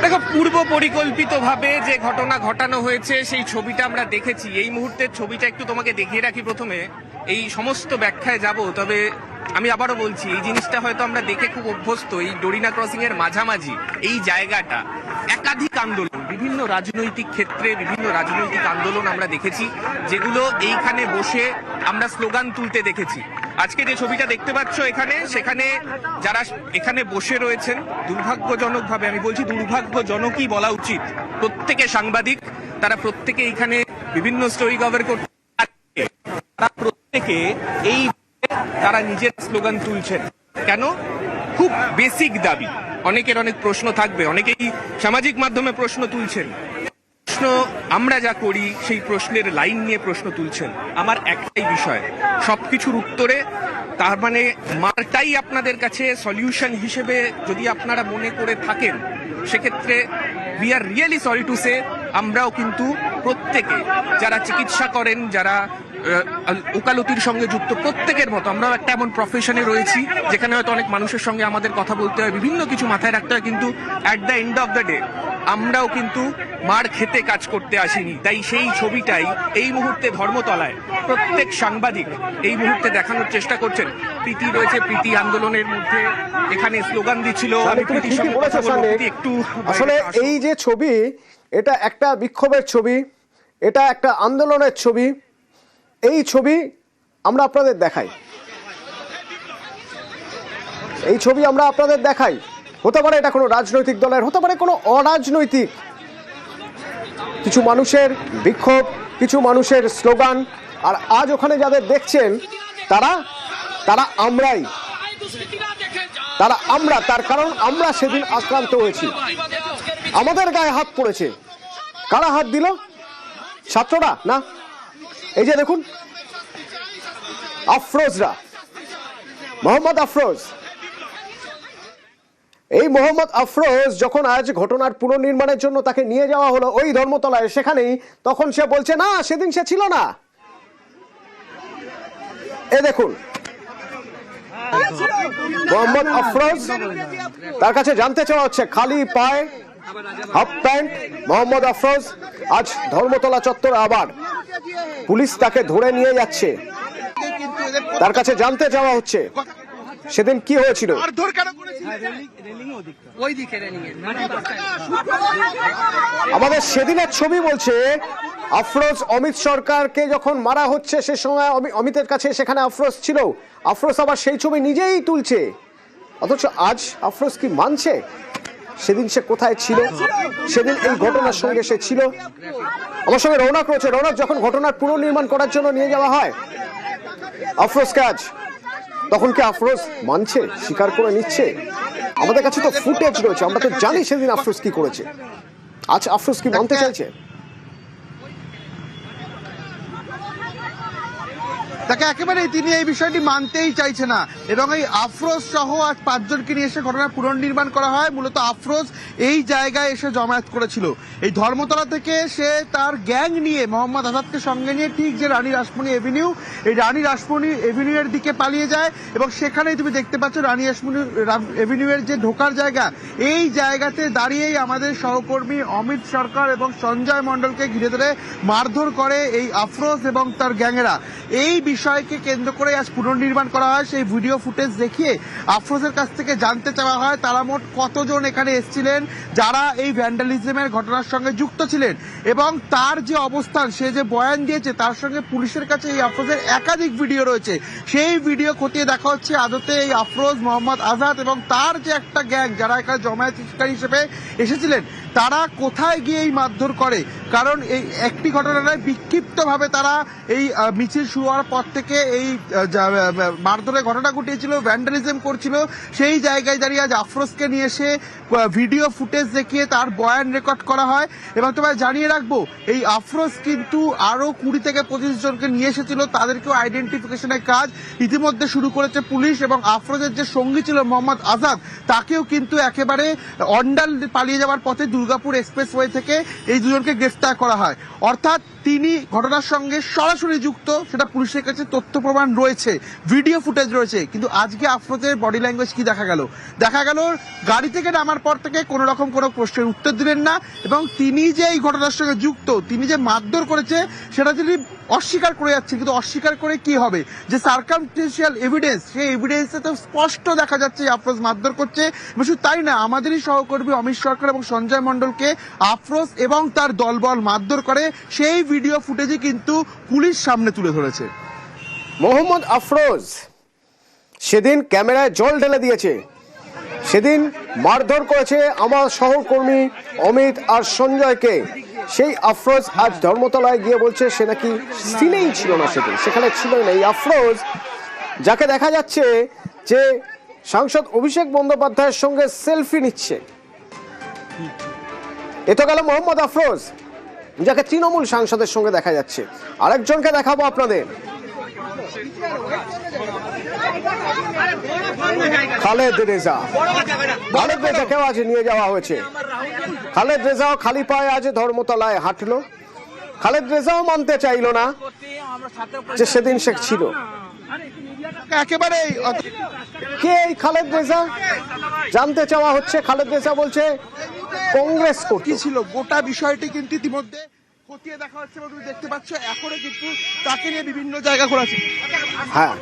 দেখো, পূর্ব পরিকল্পিতভাবে যে ঘটনা ঘটানো হয়েছে সেই ছবিটা আমরা দেখেছি। এই মুহূর্তের ছবিটা একটু তোমাকে দেখিয়ে রাখি প্রথমে, এই সমস্ত ব্যাখ্যায় যাব। তবে আমি আবারও বলছি, এই জিনিসটা হয়তো আমরা দেখে খুব অভ্যস্ত। এই ডোরিনা ক্রসিং এর মাঝামাঝি এই জায়গাটা একাধিক আন্দোলন, বিভিন্ন রাজনৈতিক ক্ষেত্রে বিভিন্ন রাজনৈতিক আন্দোলন আমরা দেখেছি, যেগুলো এইখানে বসে আমরা স্লোগান তুলতে দেখেছি। আজকে যে ছবিটা দেখতে পাচ্ছ এখানে, সেখানে যারা এখানে বসে রয়েছেন, দুর্ভাগ্যজনকভাবে, আমি বলছি দুর্ভাগ্যজনকই বলা উচিত, প্রত্যেকে সাংবাদিক। তারা প্রত্যেকে এইখানে বিভিন্ন স্টোরি কভার করতে, তারা প্রত্যেকে এই তারা নিজের স্লোগান তুলছেন। কেন? খুব বেসিক দাবি। অনেকের অনেক প্রশ্ন থাকবে, অনেকেই সামাজিক মাধ্যমে প্রশ্ন তুলছেন। প্রশ্ন আমরা যা করি সেই প্রশ্নের লাইন নিয়ে প্রশ্ন তুলছেন। আমার একটাই বিষয়, সবকিছুর উত্তরে তার মানে মারটাই আপনাদের কাছে সলিউশন হিসেবে যদি আপনারা মনে করে থাকেন, সেক্ষেত্রে we are really sorry to say, আমরাও কিন্তু প্রত্যেকে যারা চিকিৎসা করেন, যারা ওকালতির সঙ্গে যুক্ত, প্রত্যেকের মতো আমরাও একটা এমন প্রফেশনে রয়েছি যেখানে হয়তো অনেক মানুষের সঙ্গে আমাদের কথা বলতে হয়, বিভিন্ন কিছু মাথায় রাখতে হয়, কিন্তু at the end of the day আমরাও কিন্তু মার খেতে কাজ করতে আসিনি। তাই সেই ছবিটাই এই মুহূর্তে ধর্মতলায় প্রত্যেক সাংবাদিক এই মুহূর্তে দেখানোর চেষ্টা করছেন। প্রীতি রয়েছে, প্রীতি আন্দোলনের মধ্যে এখানে স্লোগান দিচ্ছিল। একটু আসলে এই যে ছবি, এটা একটা বিক্ষোভের ছবি, এটা একটা আন্দোলনের ছবি। এই ছবি আমরা আপনাদের দেখাই, এই ছবি আমরা আপনাদের দেখাই। হতে পারে এটা কোনো রাজনৈতিক দলের, হতে পারে কোনো অরাজনৈতিক, কিছু মানুষের বিক্ষোভ, কিছু মানুষের স্লোগান। আর আজ ওখানে যাদের দেখছেন তারা তারা আমরাই, তারা আমরা, তার কারণ আমরা সেদিন আক্রান্ত হয়েছি, আমাদের গায়ে হাত পড়েছে। কারা হাত দিল? ছাত্ররা না, এই যে দেখুন আফরোজরা, মোহাম্মদ আফরোজ। এই মোহাম্মদ আফরোজ যখন আজ ঘটনার পুনর্নির্মাণের জন্য তাকে নিয়ে যাওয়া হলো ওই ধর্মতলায়, সেখানেই তখন সে বলছে না, সেদিন সে ছিল না। এ দেখুন মোহাম্মদ আফরোজ, তার কাছে জানতে চাওয়া হচ্ছে, খালি পায়ে হাফ প্যান্ট মোহাম্মদ আফরোজ আজ ধর্মতলা চত্বরে আবার পুলিশ তাকে ধরে নিয়ে যাচ্ছে। তার কাছে জানতে চাওয়া হচ্ছে সেদিন কি হয়েছিল। আমাদের সেদিনের ছবি বলছে আফরোজ অমিত সরকারকে যখন মারা হচ্ছে সে সময় অমিতের কাছে সেখানে আফরোজ ছিল। আফরোজ আবার সেই ছবি নিজেই তুলছে, অথচ আজ আফরোজ কি মানছে সেদিন সে কোথায় ছিল, সেদিন এই ঘটনার সঙ্গে সে ছিল। আমার সঙ্গে রৌনক রয়েছে। রৌনক, যখন ঘটনার পুনর্নির্মাণ করার জন্য নিয়ে যাওয়া হয় আফরোজকে আজ, তখন কি আফরোজ মানছে, স্বীকার করে নিচ্ছে? আমাদের কাছে তো ফুটেজ রয়েছে, আমরা তো জানি সেদিন আফরোজ কি করেছে। আজ আফরোজ কি মানতে চাইছে? তাকে একেবারেই তিনি এই বিষয়টি মানতেই চাইছে না, এবং এই আফরোজ সহ আজ 5 জনকে নিয়ে এসে ঘটনার পুনর্নির্মাণ করা হয়। মূলত আফরোজ এই জায়গায় এসে জমায়েত করেছিল, এই ধর্মতলা থেকে সে তার গ্যাং নিয়ে মোহাম্মদ আজাদকে সঙ্গে নিয়ে ঠিক যে রানী রাসমণি এভিনিউ, এই রানী রাসমণি এভিনিউ এর দিকে পালিয়ে যায়, এবং সেখানেই তুমি দেখতে পাচ্ছ রানী রাসমণি এভিনিউ এর যে ঢোকার জায়গা, এই জায়গাতে দাঁড়িয়েই আমাদের সহকর্মী অমিত সরকার এবং সঞ্জয় মণ্ডলকে ঘিরে ধরে মারধর করে এই আফরোজ এবং তার গ্যাংয়েরা। এই বিষয়কে কেন্দ্র করে আজ পুনর্নির্মাণ করা হয়। সেই ভিডিও ফুটেজ দেখিয়ে আফরোজের কাছ থেকে জানতে চাওয়া হয় তারা মোট কতজন এখানে এসেছিলেন, যারা এই ভ্যান্ডালিজমের ঘটনার সঙ্গে যুক্ত ছিলেন, এবং তার যে অবস্থান, সে যে বয়ান দিয়েছে, তার সঙ্গে পুলিশের কাছে এই আফরোজের একাধিক ভিডিও রয়েছে। সেই ভিডিও খতিয়ে দেখা হচ্ছে আদতে এই আফরোজ, মোহাম্মদ আজাদ এবং তার যে একটা গ্যাং যারা এখানে জমায়েতকারী হিসেবে এসেছিলেন, তারা কোথায় গিয়ে এই মারধর করে। কারণ এই একটি ঘটনা নয়, বিক্ষিপ্তভাবে তারা এই মিছিল শুরু হওয়ার পর থেকে এই মারধরের ঘটনা ঘটিয়েছিল, ভ্যান্ডালিজম করছিল। সেই জায়গায় দাঁড়িয়ে আজ আফরোজকে নিয়ে এসে ভিডিও ফুটেজ দেখিয়ে তার বয়ান রেকর্ড করা হয়। এবং তোমায় জানিয়ে রাখবো, এই আফরোজ কিন্তু আরো 20 থেকে 25 জনকে নিয়ে এসেছিল, তাদেরকেও আইডেন্টিফিকেশনের কাজ ইতিমধ্যে শুরু করেছে পুলিশ। এবং আফরোজের যে সঙ্গী ছিল মোহাম্মদ আজাদ, তাকেও কিন্তু একেবারে অন্ডাল পালিয়ে যাওয়ার পথে দুর্গাপুর এক্সপ্রেসওয়ে থেকে এই দুজনকে গ্রেফতার করা হয়। অর্থাৎ তিনি ঘটনার সঙ্গে সরাসরি যুক্ত, সেটা পুলিশের কাছে কাছে তথ্য প্রমাণ রয়েছে, ভিডিও ফুটেজ রয়েছে, কিন্তু আজকে আফরোজের বডি ল্যাঙ্গুয়েজ কি দেখা গেল? গাড়ি থেকে নামার পর থেকে কোনো রকম কোনো প্রশ্নের উত্তর দিলেন না, এবং তিনি যে এই ঘটনার সঙ্গে যুক্ত, তিনি যে মারধর করেছে সেটা তিনি অস্বীকার করে যাচ্ছে। কিন্তু অস্বীকার করে কি হবে? যে সার্কামস্টেন্সিয়াল এভিডেন্স, সেই এভিডেন্সে তো স্পষ্ট দেখা যাচ্ছে আফরোজ মারধর করছে। এবং শুধু তাই না, আমাদেরই সহকর্মী অমিত সরকার এবং সঞ্জয় মণ্ডলকে আফরোজ এবং তার দলবল মারধর করে সেই ভিডিও ফুটেজে কিন্তু পুলিশ সামনে তুলে ধরেছে। মোহাম্মদ আফরোজ সেদিন ক্যামেরায় জল ঢেলে দিয়েছে, সেদিন মারধর করেছে আমার সহকর্মী অমিত আর সঞ্জয়কে। সেই আফরোজ আজ ধর্মতলায় গিয়ে বলছে সে নাকি সিনেই ছিল না, সেদিন সেখানে ছিলই না। এই আফরোজ যাকে দেখা যাচ্ছে যে সাংসদ অভিষেক বন্দ্যোপাধ্যায়ের সঙ্গে সেলফি নিচ্ছে, এ তো গেল মোহাম্মদ আফরোজ, যাকে তৃণমূল সাংসদের সঙ্গে দেখা যাচ্ছে। আরেকজনকে দেখাবো আপনাদের, খালেদ রেজা। খালেদ রেজাকেও আজ নিয়ে যাওয়া হয়েছে। খালেদ রেজাও খালি পায়ে আজ ধর্মতলায় হাঁটলো। খালেদ রেজাও মানতে চাইল না যে সেদিন সে ছিল। একেবারে কে এই খালেদ রেজা জানতে চাওয়া হচ্ছে। খালেদ রেজা বলছে কংগ্রেস কি করতে ছিল গোটা বিষয়টি কিন্তু ইতিমধ্যে খতিয়ে দেখা হচ্ছে এবং তুমি দেখতে পাচ্ছ এখনো কিন্তু তাকে নিয়ে বিভিন্ন জায়গা ঘোরাচ্ছে। হ্যাঁ,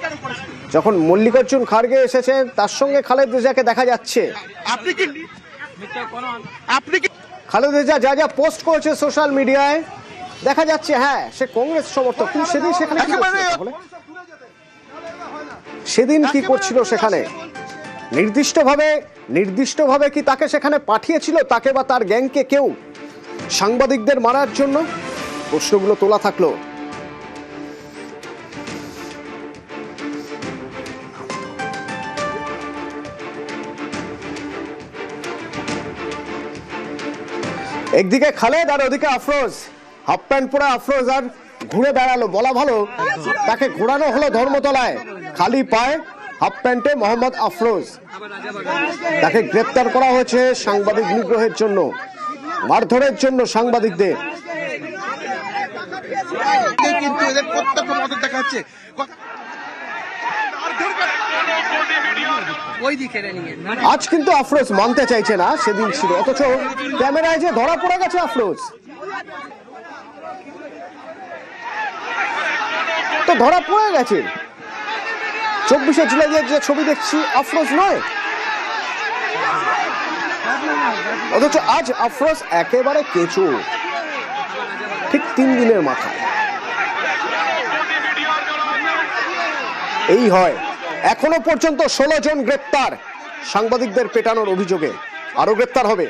যখন মল্লিকার্জুন খাড়গে এসেছেন তার সঙ্গে খালেদ রেজাকে দেখা যাচ্ছে। আপনি কি খালেদ রেজা যা যা পোস্ট করেছে সোশ্যাল মিডিয়ায় দেখা যাচ্ছে, হ্যাঁ সে কংগ্রেস সমর্থক। কিন্তু সেদিন সেখানে কি করছিল তাহলে? সেদিন কি করছিল সেখানে? নির্দিষ্টভাবে কি তাকে সেখানে পাঠিয়েছিল, তাকে বা তার গ্যাংকে কেউ সাংবাদিকদের মারার জন্য? প্রশ্নগুলো তোলা থাকলো। একদিকে খালেদ আর ওদিকে আফরোজ। হাফ প্যান্ট পরে আফরোজ আর ঘুরে বেড়ালো, বলা ভালো তাকে ঘোরানো হলো ধর্মতলায় খালি পায়ে হাফ প্যান্টে মোহাম্মদ আফরোজ। তাকে গ্রেপ্তার করা হয়েছে সাংবাদিক নিগ্রহের জন্য, মারধরের জন্য সাংবাদিকদের। কিন্তু এদের প্রত্যক্ষ মদত দেখাচ্ছে। আজ কিন্তু আফরোজ মানতে চাইছে না সেদিন ছিল, অথচ ক্যামেরায় যে ধরা পড়ে গেছে আফরোজ। তো ধরা পড়ে গেছে, 24শে জুলাইয়ের যে ছবি দেখছি আফরোজ নয়। অথচ আজ আফরোজ একেবারে কেঁচো, ঠিক 3 দিনের মাথায়। এই হয়, এখনো পর্যন্ত 16 জন গ্রেপ্তার সাংবাদিকদের পেটানোর অভিযোগে, আরো গ্রেপ্তার হবে।